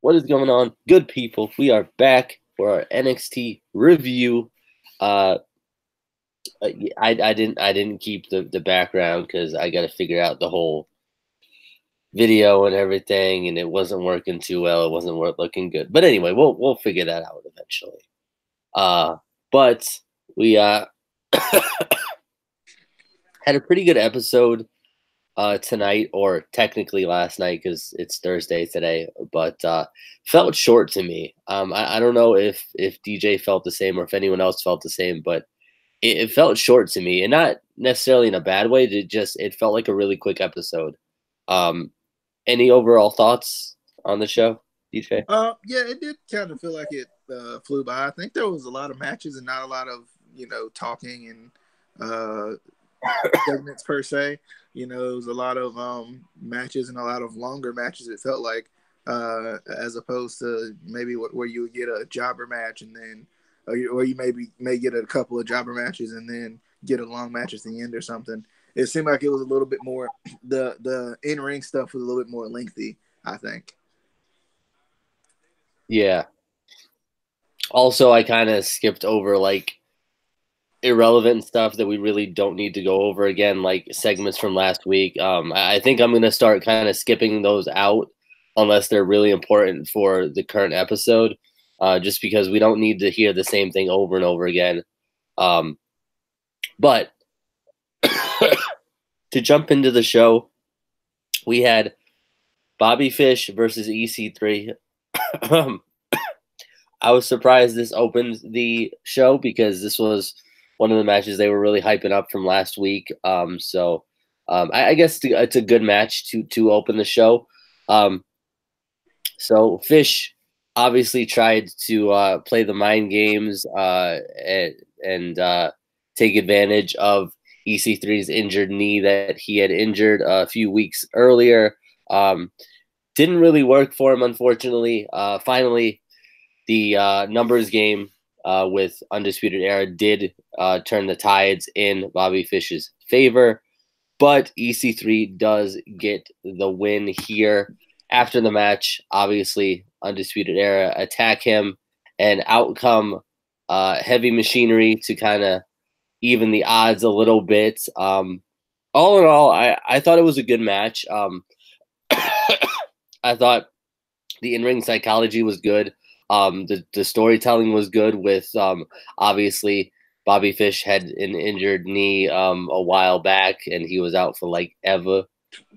What is going on, good people? We are back for our NXT review. I didn't keep the background because I got to figure out the whole video and everything, and it wasn't working too well. It wasn't looking good. But anyway, we'll figure that out eventually. But we had a pretty good episode tonight, or technically last night because it's Thursday today, but felt short to me. I don't know if DJ felt the same or if anyone else felt the same, but it felt short to me, and not necessarily in a bad way. It felt like a really quick episode. Any overall thoughts on the show, DJ? Yeah, it did kind of feel like it flew by. I think there was a lot of matches and not a lot of talking and segments per se. It was a lot of matches and a lot of longer matches. It felt like as opposed to maybe where you would get a jobber match and then, or you may get a couple of jobber matches and then get a long match at the end or something. It seemed like it was a little bit more, the in-ring stuff was a little bit more lengthy, I think. Yeah. Also, I kind of skipped over like irrelevant stuff that we really don't need to go over again, like segments from last week. I think I'm going to start kind of skipping those out unless they're really important for the current episode, just because we don't need to hear the same thing over and over again. But to jump into the show, we had Bobby Fish versus EC3. I was surprised this opened the show because this was one of the matches they were really hyping up from last week. I guess it's a good match to open the show. So Fish obviously tried to play the mind games and take advantage of EC3's injured knee that he had injured a few weeks earlier. Didn't really work for him, unfortunately. Finally, the numbers game with Undisputed Era did turn the tides in Bobby Fish's favor, but EC3 does get the win here. After the match, obviously, Undisputed Era attack him, and out come Heavy Machinery to kind of even the odds a little bit. All in all, I thought it was a good match. I thought the in-ring psychology was good. The storytelling was good with obviously Bobby Fish had an injured knee a while back and he was out for like ever.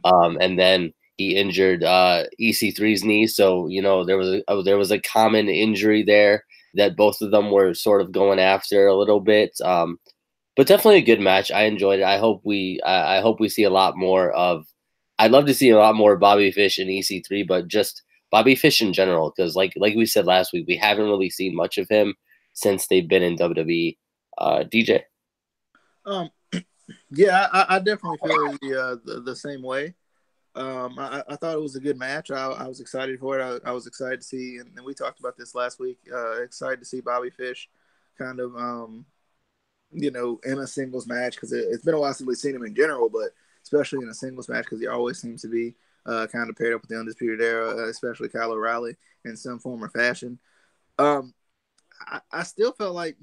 And then he injured EC3's knee. So, there was a common injury there that both of them were sort of going after a little bit. But definitely a good match. I enjoyed it. I hope we see a lot more of. I'd love to see a lot more Bobby Fish and EC3, but just Bobby Fish in general, because like we said last week, we haven't really seen much of him since they've been in WWE. DJ. Yeah, I definitely feel the same way. I thought it was a good match. I was excited for it. I was excited to see, and we talked about this last week. Excited to see Bobby Fish kind of, in a singles match because it's been a while since we've seen him in general, but especially in a singles match because he always seems to be kind of paired up with the Undisputed Era, especially Kyle O'Reilly in some form or fashion. I still felt like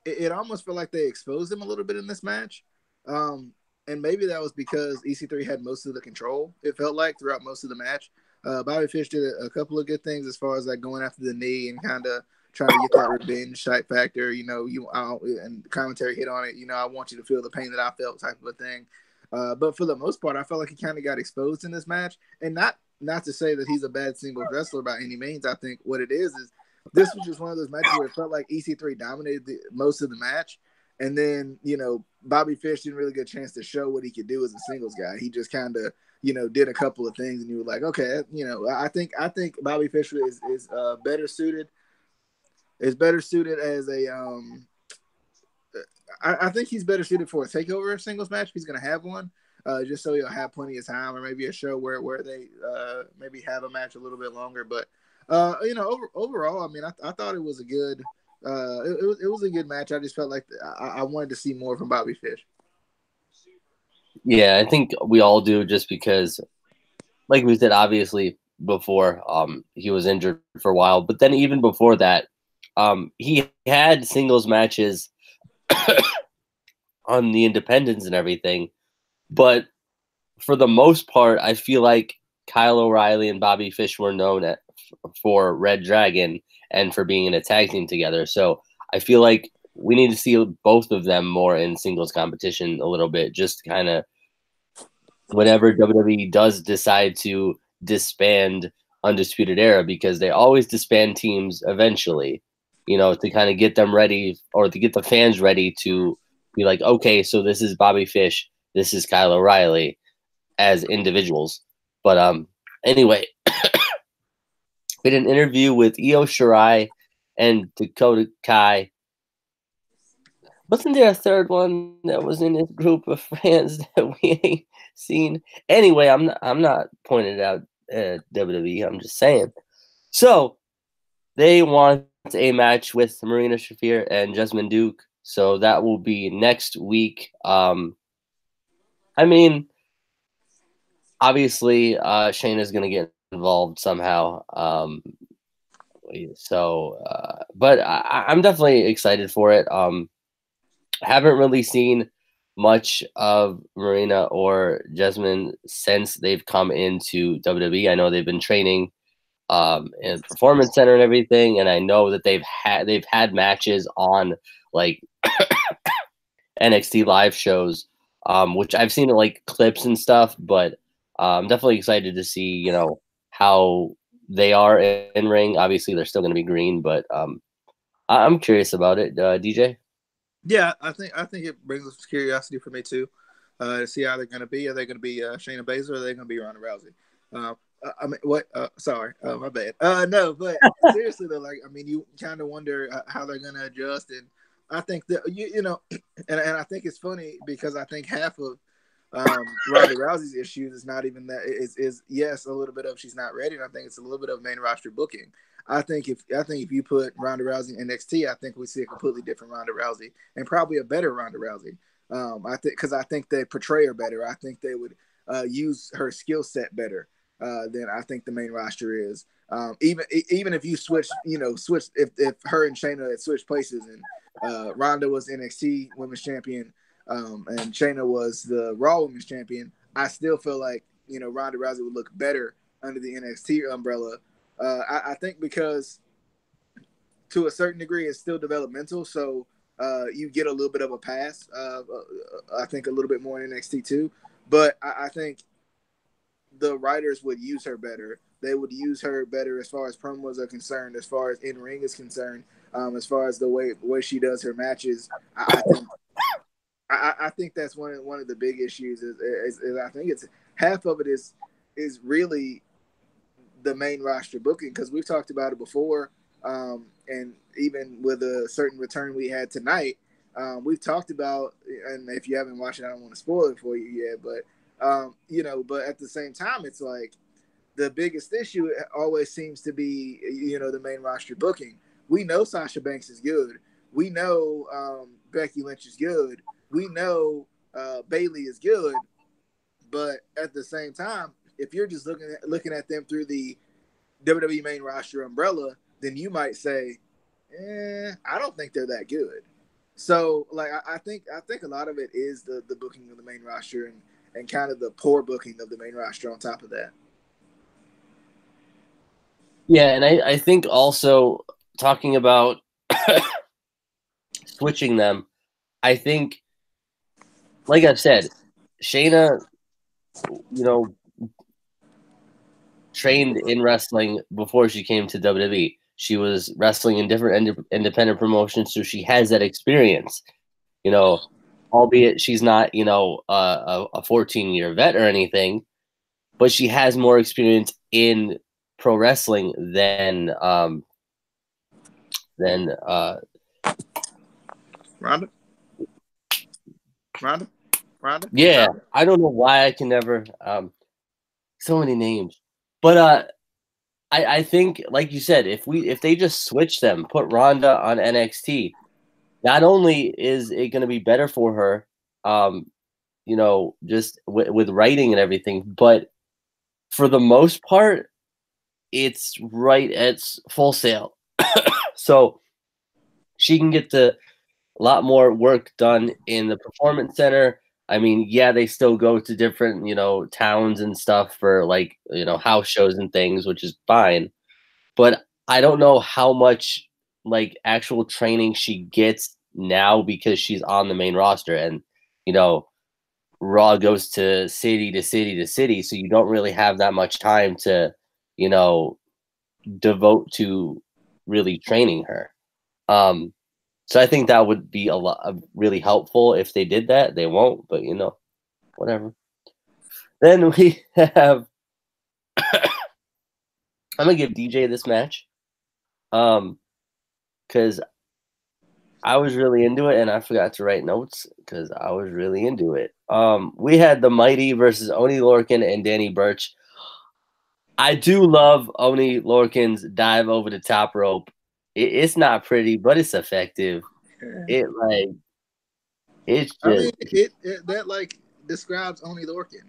it almost felt like they exposed him a little bit in this match. And maybe that was because EC3 had most of the control, it felt like, throughout most of the match. Bobby Fish did a couple of good things as far as like going after the knee and kind of trying to get that revenge type factor. And commentary hit on it. I want you to feel the pain that I felt type of a thing. But for the most part, I felt like he kind of got exposed in this match. And not to say that he's a bad single wrestler by any means. I think what it is this was just one of those matches where it felt like EC3 dominated most of the match. And then, Bobby Fish didn't really get a chance to show what he could do as a singles guy. He just kind of, did a couple of things and you were like, okay, I think Bobby Fish is better suited. Is better suited as a I think he's better suited for a takeover singles match if he's going to have one, just so he'll have plenty of time, or maybe a show where they maybe have a match a little bit longer. But overall, I mean, I thought it was a good. It was a good match. I just felt like I wanted to see more from Bobby Fish. Yeah, I think we all do, just because, like we said, obviously before. He was injured for a while, but then even before that, he had singles matches on the independents and everything. But for the most part, I feel like Kyle O'Reilly and Bobby Fish were known for Red Dragon and for being in a tag team together. So I feel like we need to see both of them more in singles competition a little bit, just kind of whenever WWE does decide to disband Undisputed Era, because they always disband teams eventually, to kind of get them ready or to get the fans ready to be like, okay, so this is Bobby Fish, this is Kyle O'Reilly as individuals. But anyway, we did an interview with Io Shirai and Dakota Kai. Wasn't there a third one that was in this group of fans that we ain't seen? Anyway, I'm not pointing out WWE. I'm just saying. So they want a match with Marina Shafir and Jessamine Duke. So that will be next week. I mean, obviously, Shayna's going to get involved somehow. But I'm definitely excited for it. Haven't really seen much of Marina or Jessamine since they've come into WWE. I know they've been training in Performance Center and everything, and I know that they've had matches on like NXT live shows, which I've seen like clips and stuff. But I'm definitely excited to see how they are in ring. Obviously, they're still going to be green, but I'm curious about it. DJ. Yeah, I think it brings us curiosity for me too, to see how they're going to be. Are they going to be Shayna Baszler, or are they going to be Ronda Rousey? I mean, what? Sorry, my bad. No, but seriously though, like, I mean, you kind of wonder how they're going to adjust, and I think that and I think it's funny because I think half of Ronda Rousey's issues is not even that is yes, a little bit of she's not ready, and I think it's a little bit of main roster booking. I think if you put Ronda Rousey in NXT, I think we see a completely different Ronda Rousey and probably a better Ronda Rousey. I think they portray her better. I think they would use her skill set better than I think the main roster is. Even if you switch if her and Shayna had switched places and Ronda was NXT Women's Champion and Shayna was the Raw Women's Champion, I still feel like Ronda Rousey would look better under the NXT umbrella. I think because to a certain degree it's still developmental, so you get a little bit of a pass. I think a little bit more in NXT too, but I think the writers would use her better. They would use her better as far as promos are concerned, as far as in ring is concerned, as far as the way she does her matches. I think that's one of the big issues. Is I think it's half of it is really the main roster booking, because we've talked about it before, and even with a certain return we had tonight, we've talked about. And if you haven't watched it, I don't want to spoil it for you yet, but but at the same time, it's like the biggest issue always seems to be the main roster booking. We know Sasha Banks is good. We know Becky Lynch is good. We know Bayley is good. But at the same time, if you're just looking at them through the WWE main roster umbrella, then you might say, I don't think they're that good. So, like, I think a lot of it is the booking of the main roster and kind of the poor booking of the main roster on top of that. Yeah, and I think also talking about switching them, I think, like I've said, Shayna, trained in wrestling before she came to WWE. She was wrestling in different independent promotions, so she has that experience. Albeit she's not, a 14-year vet or anything, but she has more experience in pro wrestling than Ronda. Yeah, I don't know why I can never so many names, but I think, like you said, if they just switch them, put Ronda on NXT, not only is it going to be better for her, just with writing and everything, but for the most part, it's right at Full Sail. So she can get a lot more work done in the performance center. I mean, yeah, they still go to different, towns and stuff for like, house shows and things, which is fine. But I don't know how much like actual training she gets now because she's on the main roster and, you know, Raw goes to city to city to city, so you don't really have that much time to, you know, devote to really training her. So I think that would be a lot really helpful if they did that. They won't, but whatever. Then we have I'm gonna give DJ this match. Because I was really into it and I forgot to write notes because I was really into it. We had the Mighty versus Oni Lorcan and Danny Burch. I do love Oni Lorcan's dive over the top rope. It's not pretty, but it's effective. It like it's I just mean, it that like describes Oni Lorcan.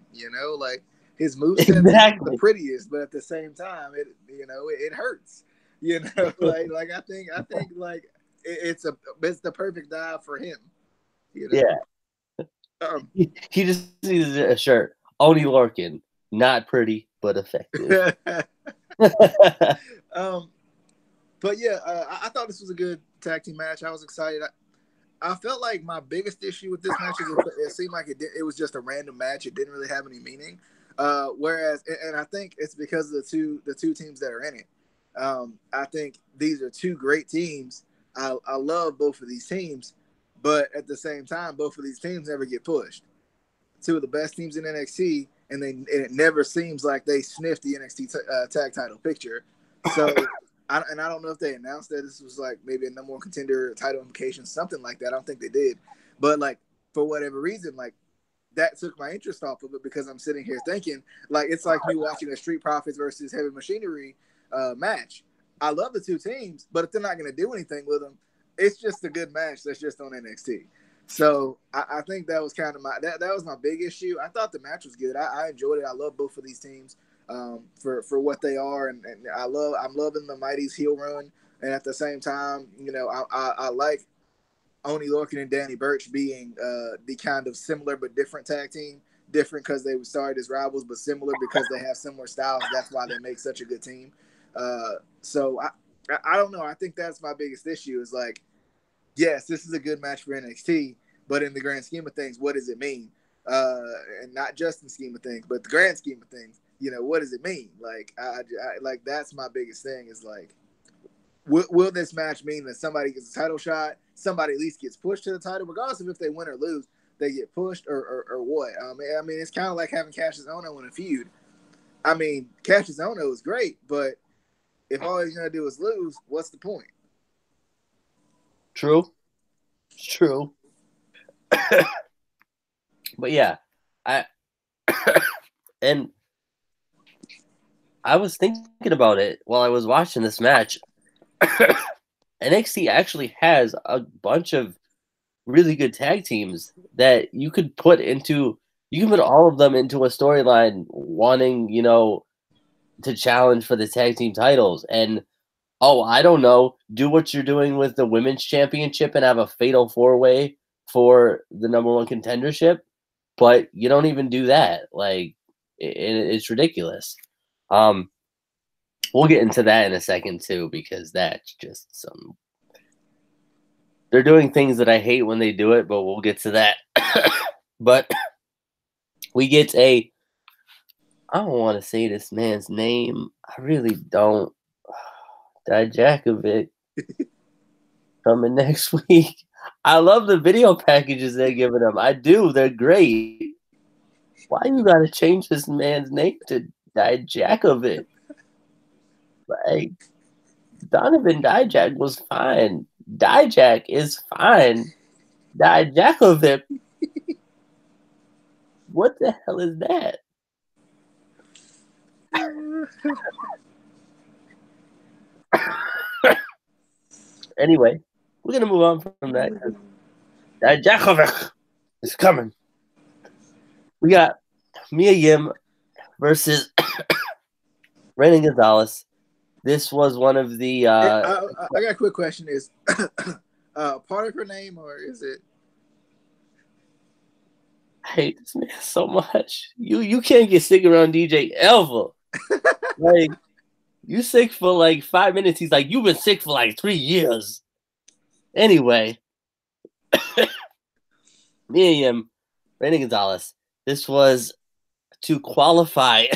Like his moveset's not the exactly. prettiest, but at the same time, it hurts. Like I think like it's the perfect dive for him. You know, Yeah, um, he just needs a shirt. Oni Lorcan, not pretty but effective. um, but yeah, I thought this was a good tag team match. I was excited. I felt like my biggest issue with this match is it seemed like it was just a random match. It didn't really have any meaning. Whereas, and I think it's because of the two teams that are in it. I think these are two great teams. I love both of these teams, but at the same time, both of these teams never get pushed. Two of the best teams in NXT, and it never seems like they sniffed the NXT tag title picture. So I don't know if they announced that this was like maybe a number one contender title implication, something like that. I don't think they did, but like for whatever reason, like that took my interest off of it because I'm sitting here thinking like it's like me watching a Street Profits versus Heavy Machinery match. I love the two teams, but if they're not going to do anything with them, it's just a good match that's just on NXT. So I think that was kind of that was my big issue. I thought the match was good. I enjoyed it. I love both of these teams for what they are, and I'm loving the Mighty's heel run. And at the same time, I like Oni Lorcan and Danny Burch being the kind of similar but different tag team. Different because they started as rivals, but similar because they have similar styles. That's why they make such a good team. So I don't know. I think that's my biggest issue is like, yes, this is a good match for NXT, but in the grand scheme of things, what does it mean? And not just in the scheme of things, but the grand scheme of things, what does it mean? Like, I like that's my biggest thing is like, will this match mean that somebody gets a title shot, somebody at least gets pushed to the title, regardless of if they win or lose, they get pushed or what? I mean, it's kind of like having Cassius Ohno in a feud. I mean, Cassius Ohno is great, but if all he's gonna do is lose, what's the point? True. It's true. But yeah, I and I was thinking about it while I was watching this match. NXT actually has a bunch of really good tag teams that you can put all of them into a storyline wanting, to challenge for the tag team titles. And I don't know, do what you're doing with the women's championship and have a fatal four-way for the number one contendership, but you don't even do that. Like it's ridiculous. We'll get into that in a second too, because that's just some. They're doing things that I hate when they do it, but we'll get to that. But we get I don't want to say this man's name. I really don't. Dijakovic coming next week. I love the video packages they're giving him. I do. They're great. Why you gotta change this man's name to Dijakovic? Like Donovan Dijak was fine. Dijak is fine. Dijakovic. What the hell is that? Anyway, we're gonna move on from that. Dijakovic is coming. We got Mia Yim versus Reina Gonzalez. This was one of the. I got a quick question: is part of her name, or is it? I hate this man so much. You can't get sick around DJ ever. Like you sick for like 5 minutes. He's like, you've been sick for like 3 years. Anyway, me and him, Randy Gonzalez. This was to qualify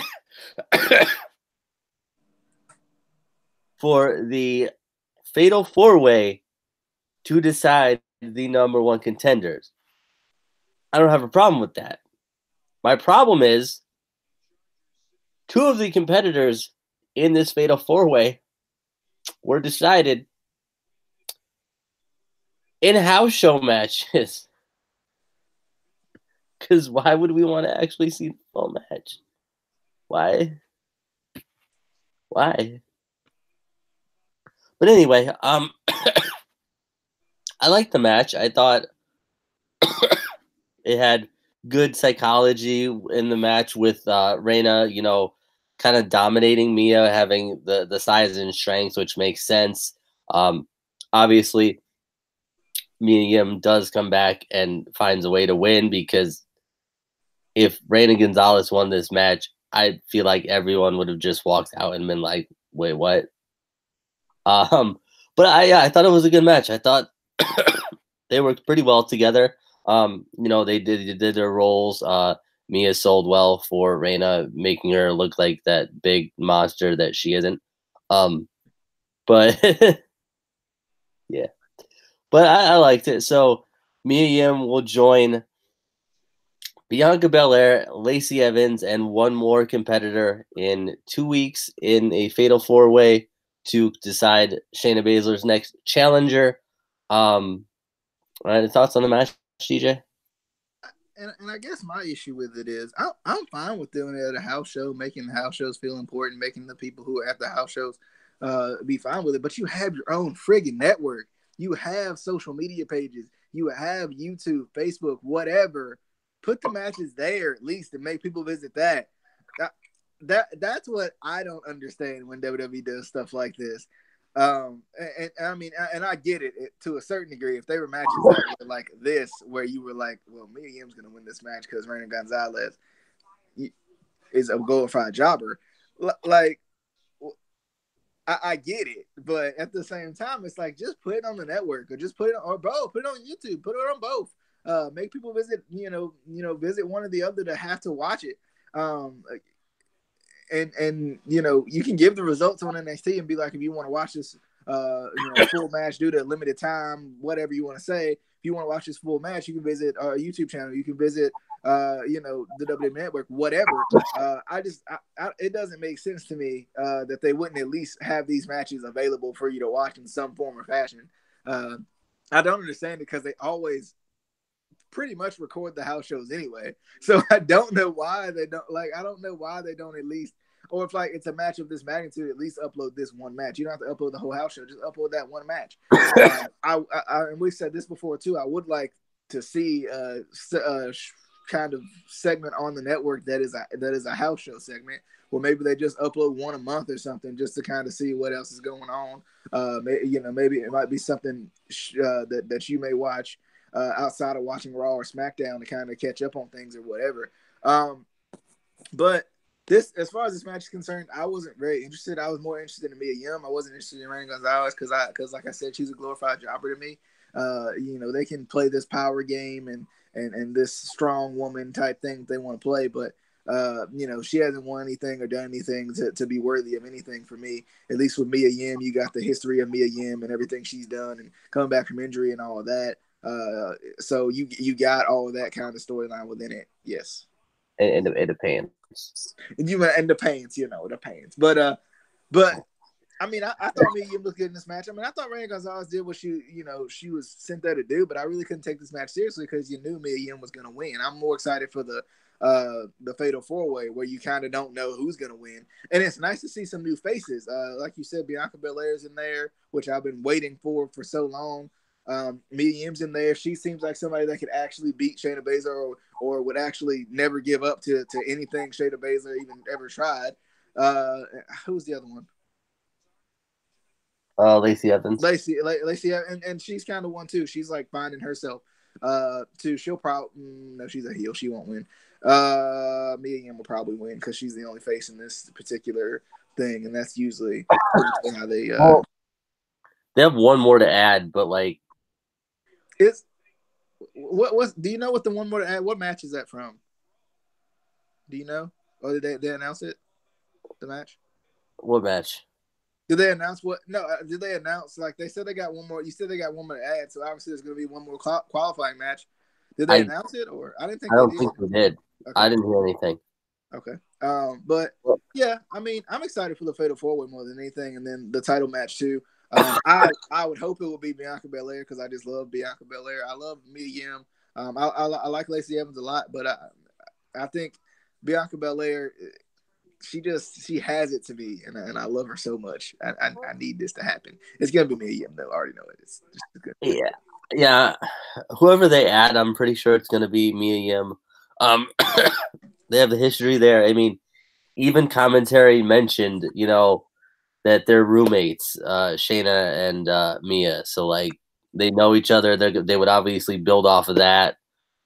for the Fatal 4-Way to decide the number one contenders. I don't have a problem with that. My problem is two of the competitors in this Fatal 4-Way were decided in house show matches. Because why would we want to actually see the full match? Why? Why? But anyway, I liked the match. I thought it had good psychology in the match with Reina, kind of dominating Mia, having the size and strength, which makes sense. Obviously, Mia Yim does come back and finds a way to win because if Reina Gonzalez won this match, I feel like everyone would have just walked out and been like, "Wait, what?" But I thought it was a good match. I thought they worked pretty well together. They did their roles. Mia sold well for Reina, making her look like that big monster that she isn't. But yeah, but I liked it. So Mia Yim will join Bianca Belair, Lacey Evans, and one more competitor in 2 weeks in a Fatal 4-Way to decide Shayna Baszler's next challenger. Any thoughts on the match, DJ? And I guess my issue with it is I'm fine with doing it at a house show, making the house shows feel important, making the people who are at the house shows be fine with it. But you have your own friggin' network. You have social media pages. You have YouTube, Facebook, whatever. Put the matches there at least and make people visit that. That's what I don't understand when WWE does stuff like this. And I mean, and I get it to a certain degree. If they were matches that were like this, where you were like, well, Mia Yim's going to win this match because Reina Gonzalez is a glorified jobber. Like, I get it, but at the same time, it's like just put it on the network or just put it on, or both. Put it on YouTube. Put it on both. Make people visit. Visit one or the other to have to watch it. And you can give the results on NXT and be like, if you want to watch this full match due to limited time, whatever you want to say, if you want to watch this full match, you can visit our YouTube channel, you can visit the WWE Network, whatever. It doesn't make sense to me that they wouldn't at least have these matches available for you to watch in some form or fashion. I don't understand it because they always pretty much record the house shows anyway. So I don't know why they don't at least, or if like it's a match of this magnitude, at least upload this one match. You don't have to upload the whole house show, just upload that one match. And we've said this before too. I would like to see kind of segment on the network that is a house show segment, where maybe they just upload one a month or something, just to kind of see what else is going on. Maybe it might be something that you may watch outside of watching Raw or SmackDown to kind of catch up on things or whatever. But this, as far as this match is concerned, I wasn't very interested. I was more interested in Mia Yim. I wasn't interested in Reina Gonzalez because like I said, she's a glorified jobber to me. They can play this power game and this strong woman type thing they want to play, but she hasn't won anything or done anything to be worthy of anything for me. At least with Mia Yim, you got the history of Mia Yim and everything she's done and coming back from injury and all of that. So you got all of that kind of storyline within it. Yes. And the pants. And the pants, the pants. But I mean, I thought Mia Yim looked good in this match. I mean, I thought Reina Gonzalez did what she was sent there to do, but I really couldn't take this match seriously because you knew Mia Yim was going to win. I'm more excited for the Fatal 4-Way where you kind of don't know who's going to win. And it's nice to see some new faces. Like you said, Bianca Belair's in there, which I've been waiting for so long. Mia Yim's in there. She seems like somebody that could actually beat Shayna Baszler or would actually never give up to anything Shayna Baszler even ever tried. Who's the other one? Lacey Evans. Lacey, and she's kind of one too. She's like finding herself. Too. She'll probably no, she's a heel. She won't win. Mia Yim will probably win because she's the only face in this particular thing, and that's usually how they. Well, they have one more to add, but like, it's what do you know what the one more to add? What match is that from? Do you know? Or did they announce it? The match? what match? Did they announce what? No, did they announce like they said they got one more? You said they got one more to add, so obviously there's going to be one more qualifying match. Did they I announce it, or I didn't think I they don't did. think they did. Okay, I didn't hear anything. okay. But yeah, I mean, I'm excited for the Fatal 4-Way more than anything, and then the title match too. I would hope it would be Bianca Belair because I just love Bianca Belair. I love Mia Yim. I like Lacey Evans a lot, but I think Bianca Belair she has it to me, and I love her so much. I need this to happen. It's gonna be Mia Yim though. I already know it. It's just good. Yeah, yeah. Whoever they add, I'm pretty sure it's gonna be Mia Yim. They have the history there. I mean, even commentary mentioned, that they're roommates, Shayna and Mia. So like they know each other. They would obviously build off of that.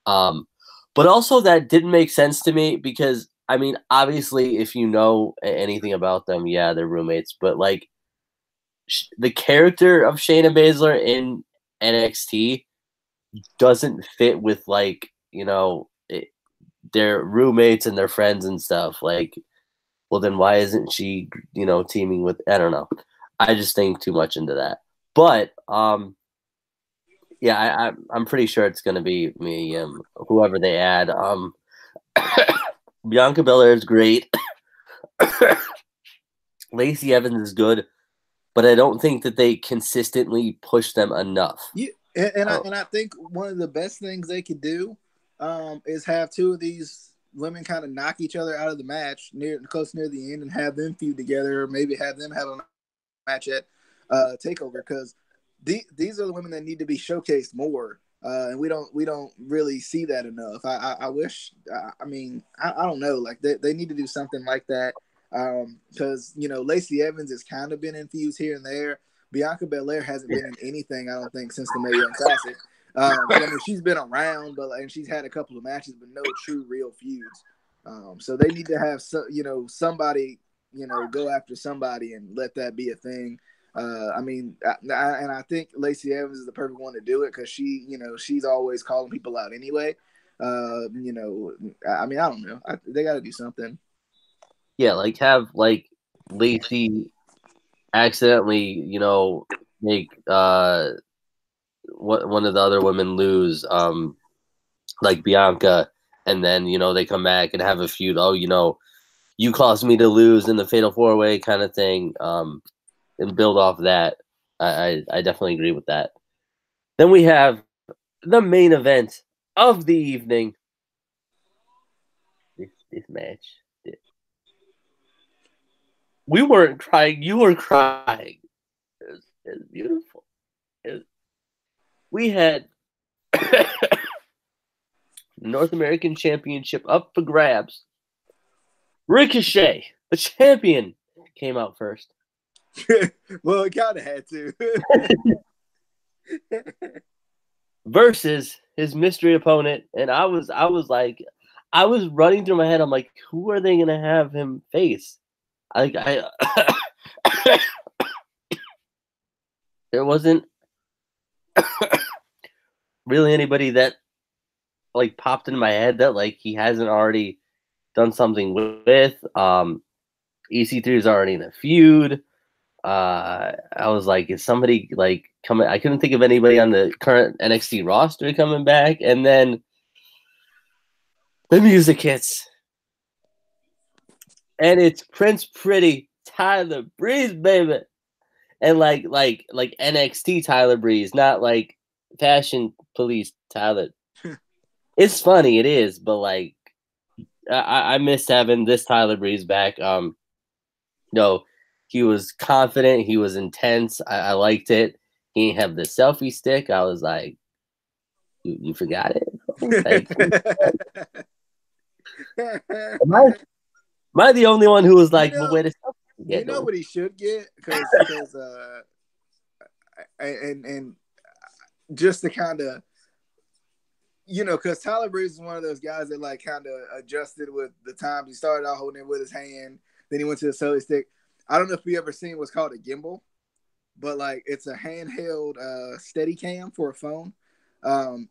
But also that didn't make sense to me because I mean, obviously, if you know anything about them, yeah, they're roommates. But like the character of Shayna Baszler in NXT doesn't fit with like their roommates and their friends and stuff. Like, well, then why isn't she teaming with? I don't know. I just think too much into that. But yeah, I'm pretty sure it's gonna be me, whoever they add. Bianca Belair is great. Lacey Evans is good, but I don't think that they consistently push them enough. Yeah, and I think one of the best things they could do is have two of these women kind of knock each other out of the match close near the end and have them feud together, or maybe have them have a match at Takeover because these are the women that need to be showcased more. And we don't really see that enough. I wish. I mean, I don't know. Like they need to do something like that because Lacey Evans has kind of been infused here and there. Bianca Belair hasn't been in anything, I don't think, since the Mae Young Classic. But I mean, she's been around, and she's had a couple of matches, but no true real feuds. So they need to have somebody go after somebody and let that be a thing. I mean, I think Lacey Evans is the perfect one to do it because she's always calling people out anyway. I mean, I don't know. They got to do something. Yeah, like have like Lacey accidentally, make one of the other women lose, like Bianca, and then they come back and have a feud. Oh, you caused me to lose in the Fatal 4-Way kind of thing. And build off that. I definitely agree with that. Then we have the main event of the evening. This match. We weren't crying. You were crying. It was beautiful. We had the North American Championship up for grabs. Ricochet, the champion, came out first. Well, it kind of had to. Versus his mystery opponent, and I was running through my head. I'm like, who are they gonna have him face? There wasn't really anybody that like popped in my head that like he hasn't already done something with. EC3 is already in a feud. I was like, is somebody like coming? I couldn't think of anybody on the current NXT roster coming back. And then the music hits. And it's Prince Pretty, Tyler Breeze, baby. And like NXT Tyler Breeze, not like Fashion Police Tyler. It's funny, it is, but like I miss having this Tyler Breeze back. He was confident. He was intense. I liked it. He didn't have the selfie stick. I was like, you forgot it? Am I the only one who was like, but wait a second? You know what he should get? Because and just to kind of, because Tyler Breeze is one of those guys that like kind of adjusted with the times. He started out holding it with his hand, then he went to the selfie stick. I don't know if you ever seen what's called a gimbal, but like it's a handheld steady cam for a phone.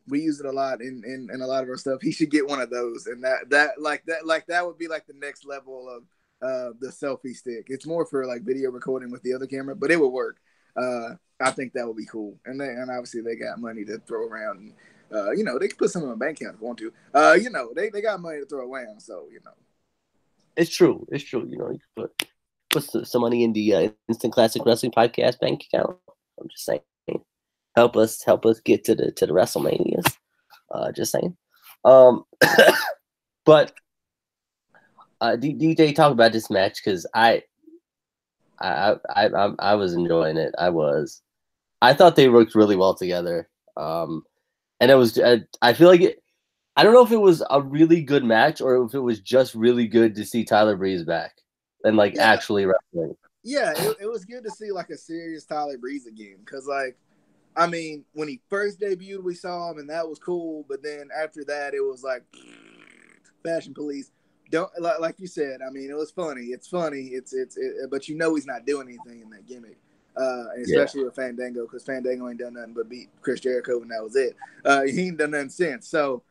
We use it a lot in a lot of our stuff. He should get one of those, and that would be like the next level of the selfie stick. It's more for like video recording with the other camera, but it would work. I think that would be cool. And obviously they got money to throw around, and they can put some in a bank account if they want to. They got money to throw around, so it's true. It's true. You can put some money in the Instant Classic Wrestling Podcast bank account. I'm just saying, help us get to the WrestleManias. Just saying. But DJ, talk about this match, because I was enjoying it. I thought they worked really well together. And it was, I feel like it, I don't know if it was a really good match or if it was just really good to see Tyler Breeze back and actually wrestling. Yeah, it was good to see like a serious Tyler Breeze again. Cause when he first debuted, we saw him and that was cool. But then after that, it was like Fashion Police. Don't like you said. It was funny. It's funny. But he's not doing anything in that gimmick. Especially with Fandango, because Fandango ain't done nothing but beat Chris Jericho, and that was it. He ain't done nothing since. So,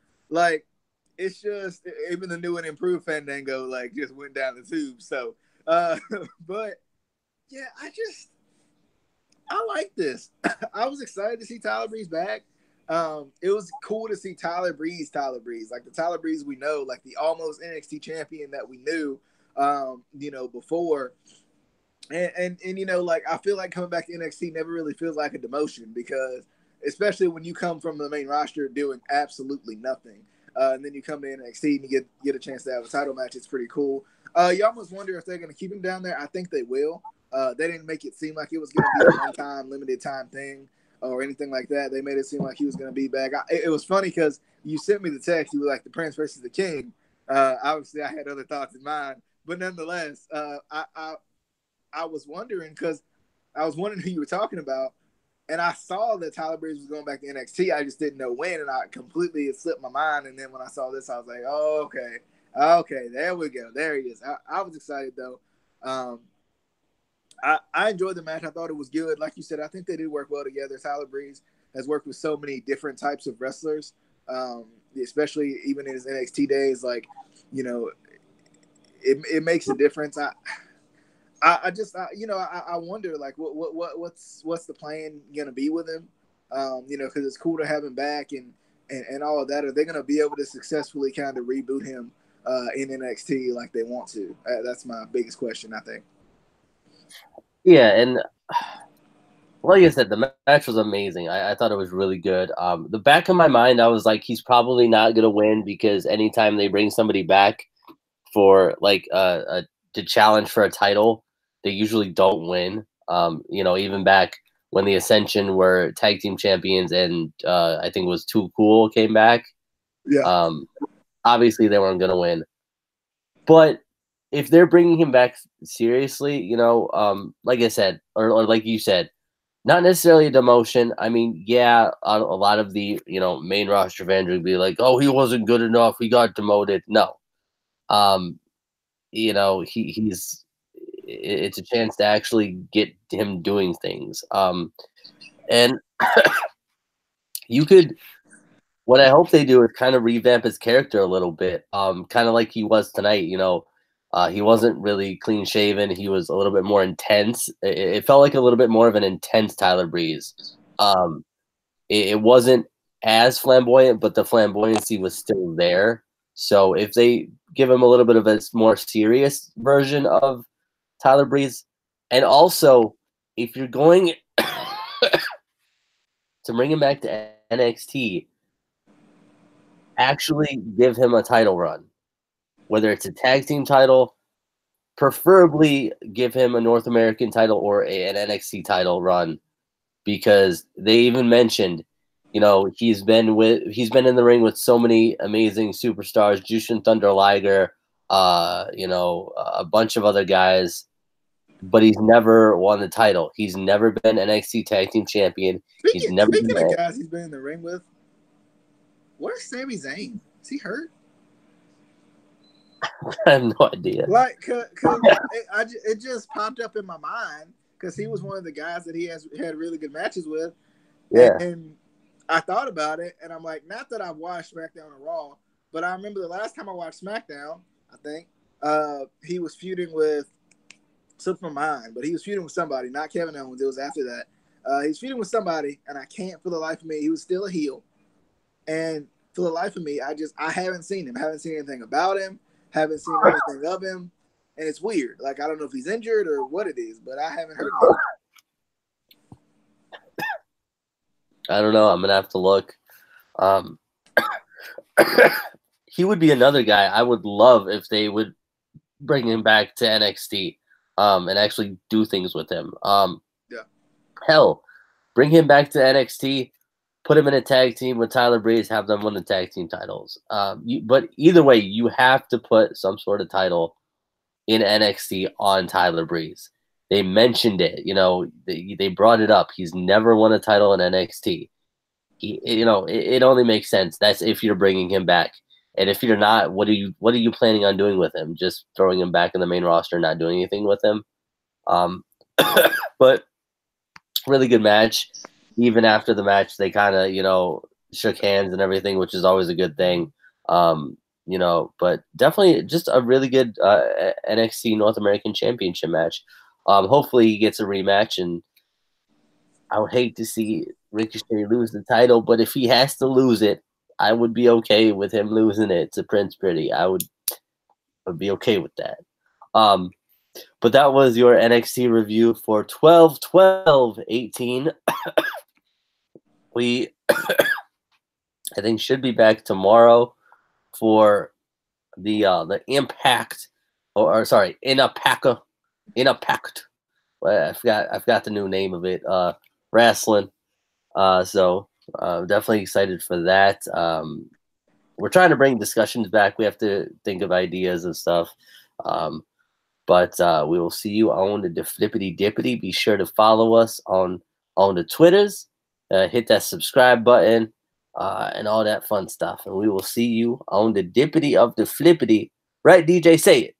it's just even the new and improved Fandango, just went down the tube. So, but yeah, I like this. I was excited to see Tyler Breeze back. It was cool to see Tyler Breeze, like the Tyler Breeze we know, like the almost NXT champion that we knew, before. And I feel like coming back to NXT never really feels like a demotion, because especially when you come from the main roster doing absolutely nothing, and then you come to NXT and you get a chance to have a title match. It's pretty cool. You almost wonder if they're going to keep him down there. I think they will. They didn't make it seem like it was going to be a one-time, limited time thing or anything like that. They made it seem like he was going to be back. It was funny because you sent me the text. You were like, the Prince versus the King. Obviously, I had other thoughts in mind, but nonetheless, I was wondering, because I was wondering who you were talking about, and I saw that Tyler Breeze was going back to NXT. I just didn't know when, and it slipped my mind. And then when I saw this, I was like, oh, okay, there we go. There he is. I was excited, though. I enjoyed the match. I thought it was good. Like you said, I think they did work well together. Tyler Breeze has worked with so many different types of wrestlers, especially even in his NXT days. It makes a difference. I wonder what's the plan gonna be with him, because it's cool to have him back and all of that. Are they gonna be able to successfully kind of reboot him in NXT like they want to? That's my biggest question, I think. Yeah, and like I said, the match was amazing. I thought it was really good. The back of my mind, I was like, he's probably not gonna win, because anytime they bring somebody back for to challenge for a title, they usually don't win. Even back when the Ascension were tag team champions, and I think it was Too Cool came back. Yeah. Obviously they weren't gonna win, but if they're bringing him back seriously, like I said, or like you said, not necessarily a demotion. A lot of the main roster fans would be like, "Oh, he wasn't good enough. He got demoted." No, he's. It's a chance to actually get him doing things. And you could. What I hope they do is kind of revamp his character a little bit. Kind of like he was tonight. He wasn't really clean shaven. He was a little bit more intense. It felt like a little bit more of an intense Tyler Breeze. It wasn't as flamboyant, but the flamboyancy was still there. So if they give him a little bit of a more serious version of Tyler Breeze, and also if you're going to bring him back to NXT, actually give him a title run, whether it's a tag team title, preferably give him a North American title or an NXT title run, because they even mentioned, he's been in the ring with so many amazing superstars, Jushin Thunder Liger, a bunch of other guys but he's never won the title. He's never been NXT Tag Team Champion. He's never Speaking been. of guys he's been in the ring with, where's Sami Zayn? Is he hurt? I have no idea. Like, cause it just popped up in my mind because he was one of the guys that he had really good matches with. Yeah. And I thought about it, and I'm like, not that I've watched SmackDown or Raw, but I remember the last time I watched SmackDown, I think, he was feuding with, slipped my mind, but he was feuding with somebody, not Kevin Owens. It was after that. He was feuding with somebody, and I can't for the life of me. He was still a heel, and for the life of me, I haven't seen him. I haven't seen anything about him. Haven't seen anything of him, and it's weird. Like, I don't know if he's injured or what it is, but I haven't heard of him. I don't know. I'm gonna have to look. He would be another guy I would love if they would bring him back to NXT, and actually do things with him. Yeah. Hell, bring him back to NXT, put him in a tag team with Tyler Breeze, have them win the tag team titles. But either way, you have to put some sort of title in NXT on Tyler Breeze. They mentioned it, they brought it up. He's never won a title in NXT. It only makes sense. That's if you're bringing him back. And if you're not, what are you planning on doing with him? Just throwing him back in the main roster and not doing anything with him? But really good match. Even after the match, they kind of, shook hands and everything, which is always a good thing. But definitely just a really good NXT North American Championship match. Hopefully he gets a rematch, and I would hate to see Ricochet lose the title, but if he has to lose it, I would be okay with him losing it to Prince Pretty. I would be okay with that. But that was your NXT review for 12/12/18. We, I think, should be back tomorrow for the Impact, or sorry, in a pact. I forgot the new name of it. Wrestling. So definitely excited for that. We're trying to bring discussions back. We have to think of ideas and stuff. But we will see you on the Flippity Dippity. Be sure to follow us on the Twitters. Hit that subscribe button and all that fun stuff. And we will see you on the Dippity of the Flippity. Right, DJ? Say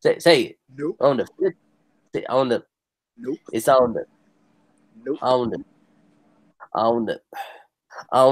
it. Say it. Nope. On the flip. On the. Nope. It's on the. Nope. On the. On the. On